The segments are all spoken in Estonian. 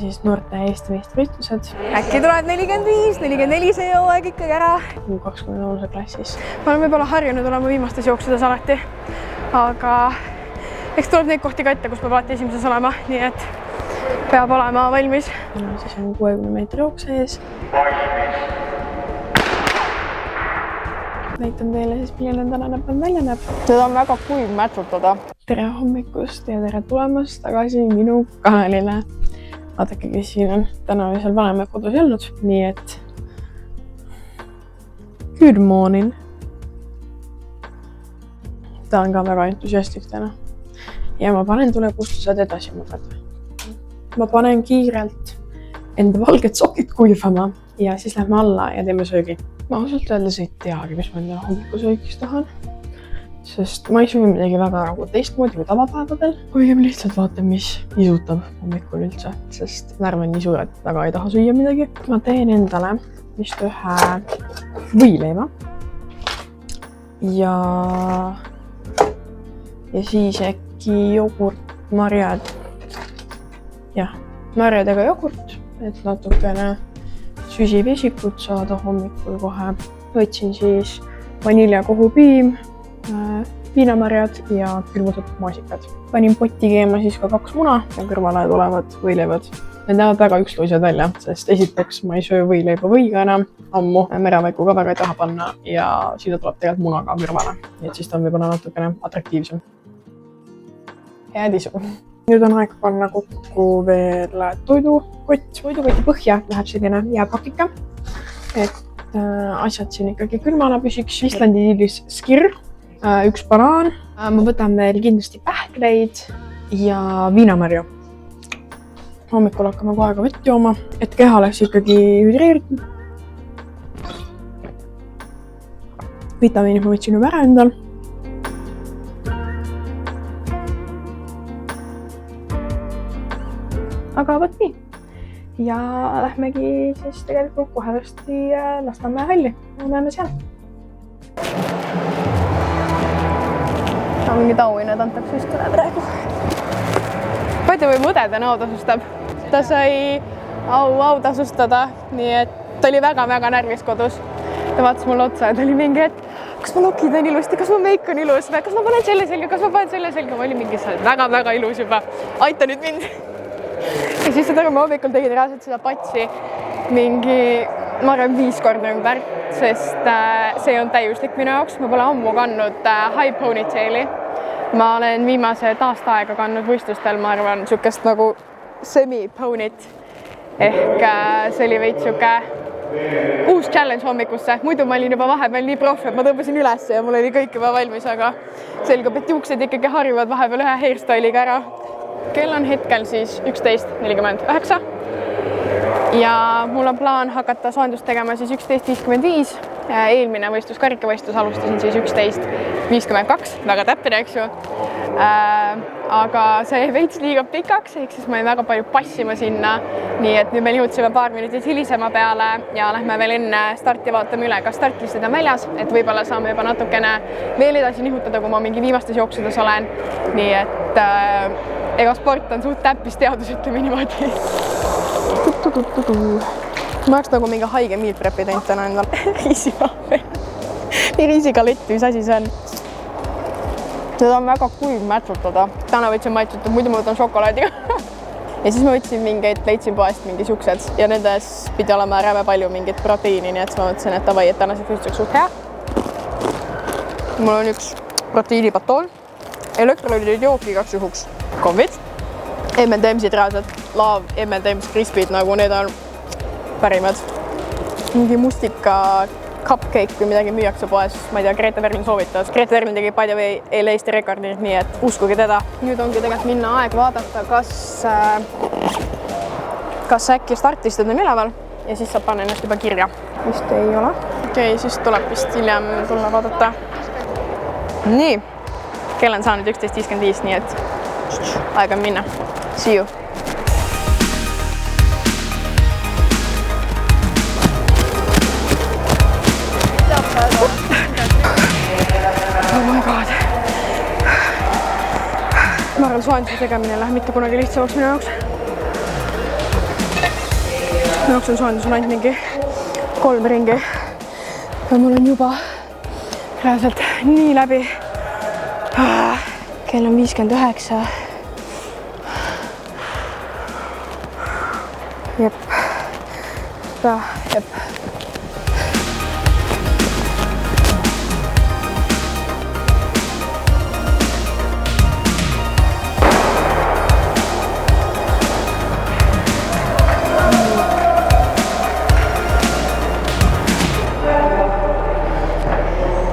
siis noorte Eesti meistrivõistlused. Äkki tulevad 45, 44 see hooaeg ikkagi ära. 20 klassis. Ma olen võib-olla harjunud olema viimastes jooksudes alati, aga eks tuleb neid kohti ka ette, kus peab alati esimeses olema, nii et peab olema valmis. Ja siis on 60 meetri jookse ees. Näitan teile siis, milline tänane päev välja näeb. Seda on väga kuiv mätsutada. Tere hommikust ja tere tulemast tagasi minu kanalile. Vaadake, kes siin on. Täna või seal vanema kodus ei olnud, nii et good morning. Ta on ka väga entusiastlik täna. Ja ma panen tulekustused edasi mugada. Ma panen kiirelt enda valged sokid kuivama ja siis lähme alla ja teeme söögi. Ma ausalt öeldes ei teagi, mis ma enda hommikusöögis tahan, sest ma ei söö midagi väga nagu teistmoodi kui tavapäevadel. Õigem lihtsalt vaatan, mis isutab hommikul üldse, sest närv on nii suur, et väga ei taha süüa midagi. Ma teen endale vist ühe võileiva ja siis äkki jogurt, marjad. Jah, marjadega jogurt, et natukene süsivesikut saada hommikul kohe. Võtsin siis vaniljakohupiim, viinamarjad ja külmutatud maasikad. Panin potti keema siis ka 2 muna ja kõrvale tulevad võileivad. Need näevad väga üksluised välja, sest esiteks ma ei söö võileiba võiga enam ammu. Merevaiku ka väga ei taha panna ja siia tuleb tegelikult muna ka kõrvale. Nii et siis ta on võib-olla natukene atraktiivsem. Head isu! Nüüd on aeg panna kokku veel toidukott. Toidukoti põhja läheb selline jääpakike, et asjad siin ikkagi külmana püsiks. Islandi tiilis skir, 1 banaan. Ma võtan veel kindlasti pähkleid ja viinamarju. Hommikul hakkame kohe ka vett jooma, et keha oleks ikkagi hüdreeritud. Vitamiinid ma võtsin juba ära endal. Aga võt nii. Ja lähmegi siis tegelikult kohe varsti Lasnamäe halli. Näeme seal. Ta on mingi tauine tantakse just üle praegu. Palju või mõdede näo tasustab. Ta sai au tasustada, nii et ta oli väga närvis kodus. Ta vaatas mulle otsa ja ta oli mingi, et kas ma lokid on ilusti, kas ma meik on ilus, kas ma panen selle selga, kas ma panen selle selga. Ma olin mingi, sa oled väga ilus juba. Aita nüüd mind. Ja siis seda ma hommikul tegin reaalselt seda patsi mingi, ma arvan 5 korda ümber, sest see on täiuslik minu jaoks. Ma pole ammu kandnud high ponytaili. Ma olen viimased aasta aega kandnud võistlustel, ma arvan, sükest nagu semi-ponit. Ehk see oli veits süke uus challenge hommikusse. Muidu ma olin juba vahepeal nii proff, et ma tõmbasin üles ja mul oli kõik juba valmis, aga selgub, et juuksed ikkagi harjuvad vahepeal ühe hairstyle'iga ära. Kell on hetkel siis 11:49 ja mul on plaan hakata soojendust tegema siis 11:55. Eelmine võistlus, karikavõistlus alustasin siis 11:52, väga täpne, eks ju. Aga see veits liiga pikaks, ehk siis ma jäin väga palju passima sinna. Nii et nüüd me jõudsime paar minutit hilisema peale ja lähme veel enne starti vaatame üle, kas startlistid on väljas, et võib-olla saame juba natukene veel edasi nihutada, kui ma mingi viimastes jooksudes olen. Nii et ega sport on suht täppisteadus, ütleme niimoodi. Ma oleks nagu mingi haige meal prepi teinud täna endal. Riisivahvel. Nii riisigalett, mis asi see on. Seda on väga kuiv mätsutada. Täna võtsin maitsutada, muidu ma võtan šokolaadiga. Ja siis ma võtsin mingeid, leidsin poest mingi siuksed ja nendes pidi olema räve palju mingit proteiini, nii et ma mõtlesin, et tavai, et tänaseks võistuseks suht hea. Mul on üks proteiinipatool, elektrolüüdid jook igaks juhuks, konvid, M&M'sid reaalselt, laav, M&M's crispid, nagu need on pärimad. Mingi mustika cupcake või midagi müüakse poes, ma ei tea, Grete Verlin soovitas. Grete Verlin tegi by the way eile Eesti rekordi, nii et uskuge teda. Nüüd ongi tegelikult minna aeg vaadata, kas äkki startlistid on üleval ja siis saab panna ennast juba kirja. Vist ei ole. Okei, siis tuleb vist hiljem tulla vaadata. Nii, kell on saanud 11:55, nii et aeg on minna. See you! Oh my god! Ma arvan, soojenduse tegemine läheb mitte kunagi lihtsamaks minu jaoks. jooksen soojendus on ainult mingi 3 ringi. Ja mul on juba reaalselt nii läbi. Kell on 59. Jep. Jep.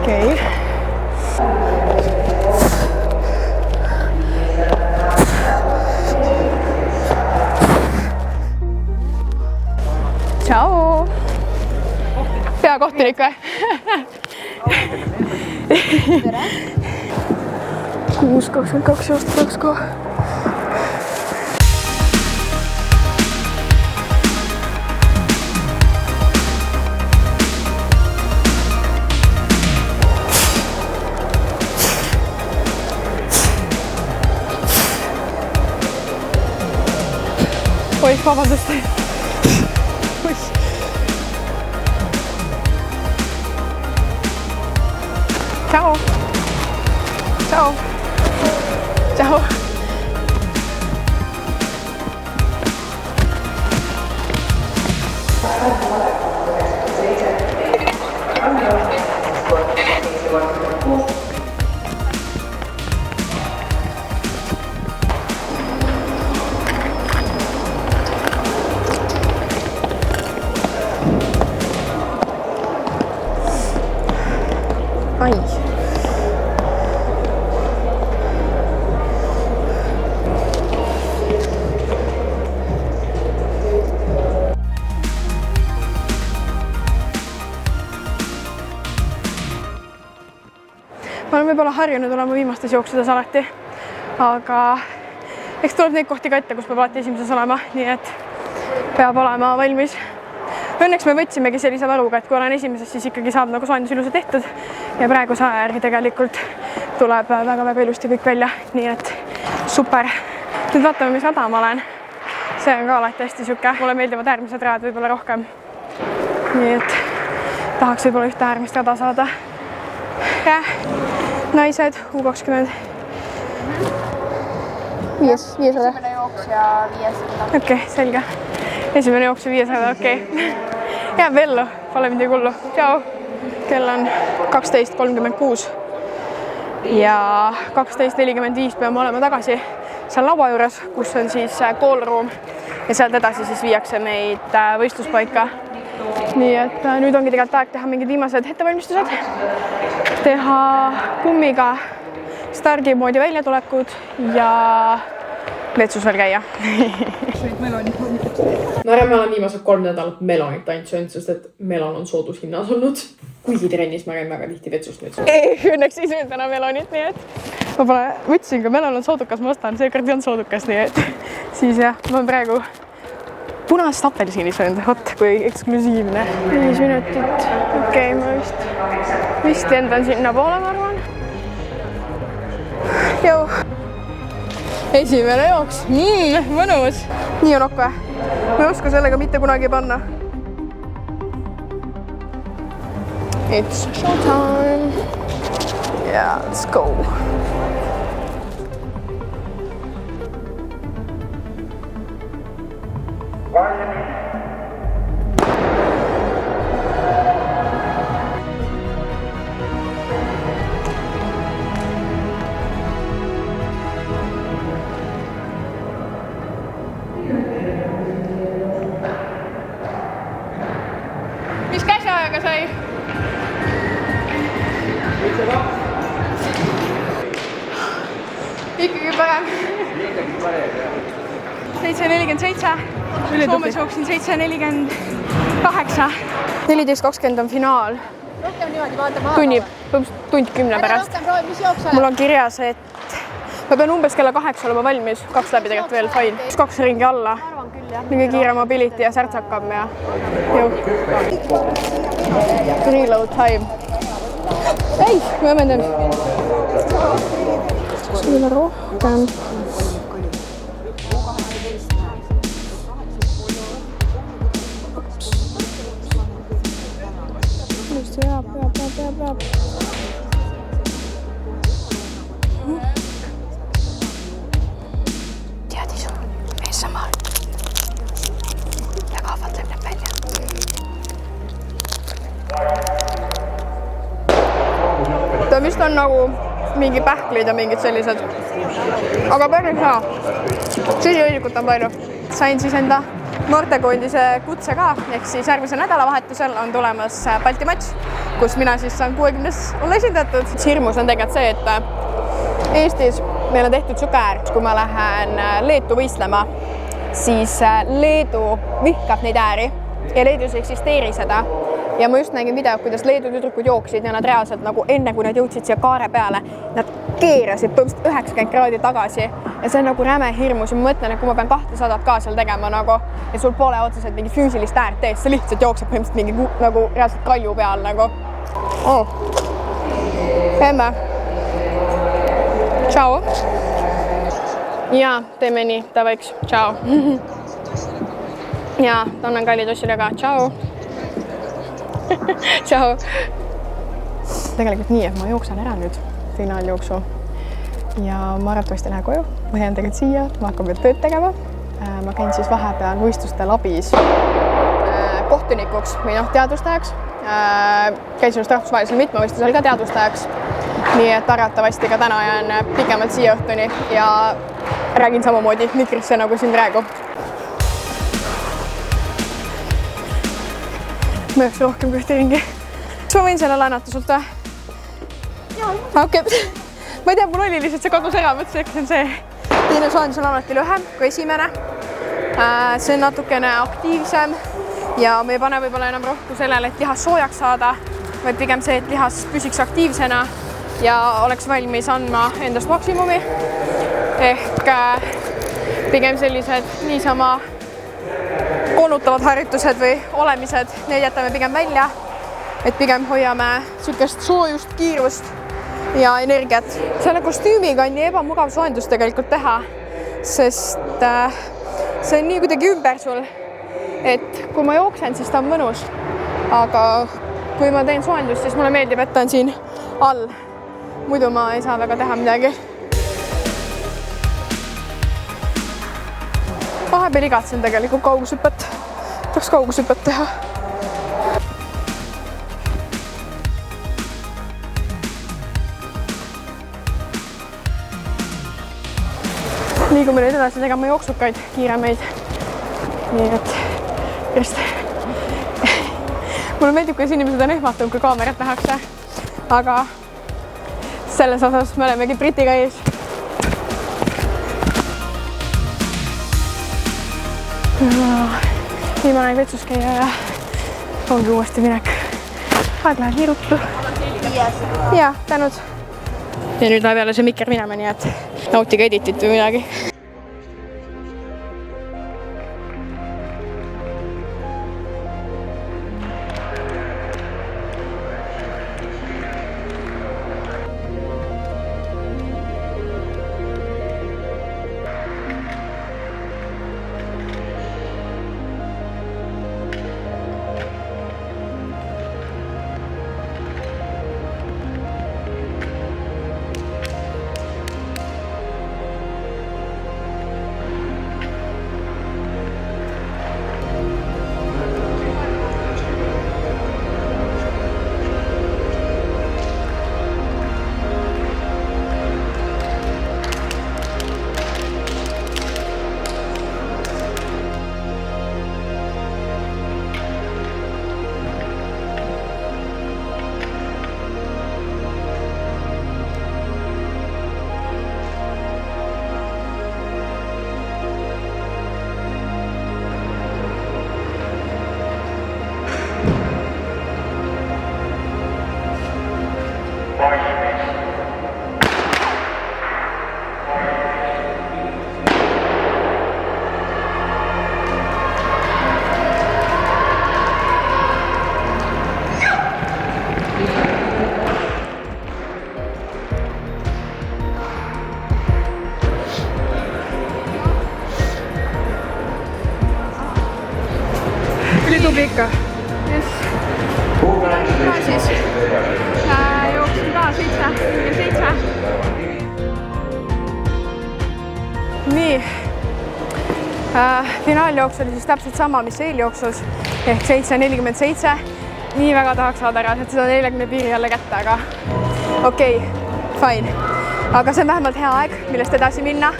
Okei. Ciao! Peakohtunik või? Tere! 6.22 aasta peaks ka. Oi, vabandust. Ciao. Ciao. Ciao. Ai. Ma olen võib-olla harjunud olema viimastes jooksudes alati, aga eks tuleb neid kohti ka ette, kus peab alati esimeses olema, nii et peab olema valmis. Õnneks me võtsimegi sellise varuga, et kui olen esimeses, siis ikkagi saab nagu soojendus ilusa tehtud ja praegu saa järgi tegelikult tuleb väga-väga ilusti kõik välja, nii et super. Nüüd vaatame, mis rada ma olen. See on ka alati hästi süke. Mulle meeldivad äärmised rajad võib-olla rohkem. Nii et tahaks võib-olla ühte äärmist rada saada. Ja, naised, U20. 500. Esimene jooks ja 500. Okei, selge. Esimene jooks ja 500, okei. Jääb ellu, pole midagi hullu. Ciao. Kell on 12.36 ja 12.45 peame olema tagasi seal laua juures, kus on siis call-room ja sealt edasi siis viiakse meid võistluspaika. Nii et nüüd ongi tegelikult aeg teha mingid viimased ettevalmistused, teha kummiga stardimoodi väljatulekud ja vetsus veel käia. No me olen viimased 3 nädalat melonit ainult söönud, sest et melon on soodushinnas olnud. Kuigi trennis ma käin väga tihti vetsust nüüd. Õnneks ei söönud enam melonit, nii et ma pole võtsin, kui melon on soodukas, ma ostan, seekord ei olnud soodukas, nii et siis jah, ma olen praegu punast apelsini söönud, hot kui eksklusiivne. 5 minutit, okei, ma vist lendan sinna poole, ma arvan. Jou. Esimene jooks, mõnus. Nii on ok või? Ma ei oska sellega mitte kunagi panna. It's showtime. Yeah, let's go. Mis käsiajaga sai? Ikkagi parem. 7.47. Soomes jooksin 7.48. 14.20 on finaal. Rohkem niimoodi vaatama. Tund 10 pärast. Mul on kirjas, et ma pean umbes kella 8 olema valmis. 2 läbi tegelikult veel fine. 2 ringi alla. Mingi kiire mobility ja särts hakkab ja reload time. Ei, ma õmendan. Sulle rohkem. see on nagu mingi pähklid ja mingid sellised. Aga päris hea. Süüliõilikut on palju. Sain siis enda noortekoondise kutse ka, ehk siis järgmise nädalavahetusel on tulemas Balti matš, kus mina siis saan 60-s olla esindatud. Hirmus on tegelikult see, et Eestis meil on tehtud siuke äär, kui ma lähen Leetu võistlema, siis Leedu vihkab neid ääri ja Leedus ei eksisteeri seda. Ja ma just nägin video, kuidas Leedu tüdrukud jooksid ja nad reaalselt nagu enne, kui nad jõudsid siia kaare peale, nad keerasid põhimõtteliselt 90 kraadi tagasi ja see on nagu räme hirmus ja ma mõtlen, et kui ma pean 200 ka seal tegema nagu ja sul pole otseselt mingi füüsilist äärt ees, see lihtsalt jookseb põhimõtteliselt mingi nagu reaalselt kalju peal nagu. Teeme. Tšau. Ja, teeme nii, ta võiks. Tšau. Ja, annan kallid ossile ka. Tšau. Tšau. Tegelikult nii, et ma jooksen ära nüüd finaaljooksu ja ma arvatavasti lähen koju. Ma jään tegelikult siia, ma hakkan veel tööd tegema. Ma käin siis vahepeal võistluste labis kohtunikuks või teadvustajaks. Käin sinust rahvusvahelisel mitmevõistlusel ka teadvustajaks. Nii et arvatavasti ka täna jään pikemalt siia õhtuni ja räägin samamoodi mikrisse nagu siin praegu. Ma jõuks rohkem kõhti ringi. Kas ma võin selle laenata sult või? Jaa. Okei. Ma ei tea, mul oli lihtsalt see kadus ära, mõtlesin, et see on see. Teine soojendus on alati lühem kui esimene. See on natukene aktiivsem ja me ei pane võib-olla enam rohku sellele, et lihas soojaks saada, vaid pigem see, et lihas püsiks aktiivsena ja oleks valmis andma endast maksimumi. Ehk pigem sellised niisama koonutavad harjutused või olemised, need jätame pigem välja, et pigem hoiame sükest soojust, kiirust ja energiat. Selle kostüümiga on nii ebamugav soojendus tegelikult teha, sest see on nii kuidagi ümber sul, et kui ma jooksen, siis ta on mõnus, aga kui ma teen soojendust, siis mulle meeldib, et ta on siin all. Muidu ma ei saa väga teha midagi. Vahepeal igatsen tegelikult kaugusüpet. Tahaks kaugusüpet teha. Liigume nüüd edasi tegema jooksukaid, kiiremeid. Nii et just. Mulle meeldib, kuidas inimesed on ehmatunud, kui kaamerat nähakse. Aga selles osas me olemegi Britiga ees. Viimane aeg vetsus käia ja ongi uuesti minek. Aeg läheb nii ruttu. Jaa, tänud. Ja nüüd läheb jälle see mikker minema, nii et nautige editit või midagi. Tubli ikka. Yes. Ka siis jooksin ka 7. Nii. Finaaljooks oli siis täpselt sama, mis eeljooksus ehk 7.47. Nii väga tahaks saada ära, et seda 40 piiri jälle kätte, aga okei, fine. Aga see on vähemalt hea aeg, millest edasi minna.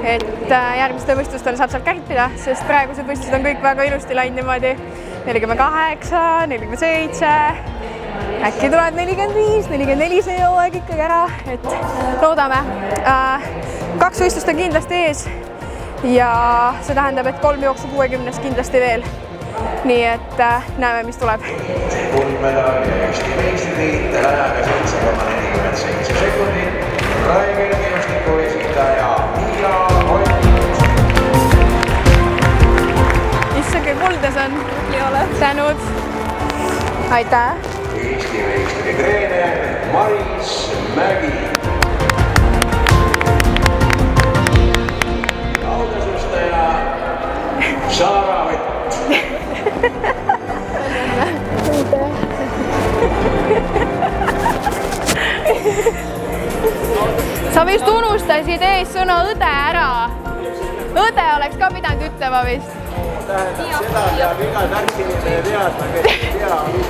Et järgmistel võistlustel saab sealt kärpida, sest praegused võistlused on kõik väga ilusti läinud niimoodi. 48, 47, äkki tuleb 45, 44 see hooaeg ikkagi ära, et loodame. 2 võistlust on kindlasti ees ja see tähendab, et 3 jooksu 60 kindlasti veel. Nii et näeme, mis tuleb. Kuldmedali Eesti meistritiitel ajaga 7,47 sekundit. Raekeelkiirustiku esindaja Miia Ott. Issake kuldes on. Tänud. Aitäh. Eesti meistri treener Maris Mägi. Laudasustaja Saara Ott. Sa vist unustasid ees sõna õde ära. Õde oleks ka pidanud ütlema vist. Tähendab seda, peab iga tark inimene teadma, kes tea, mis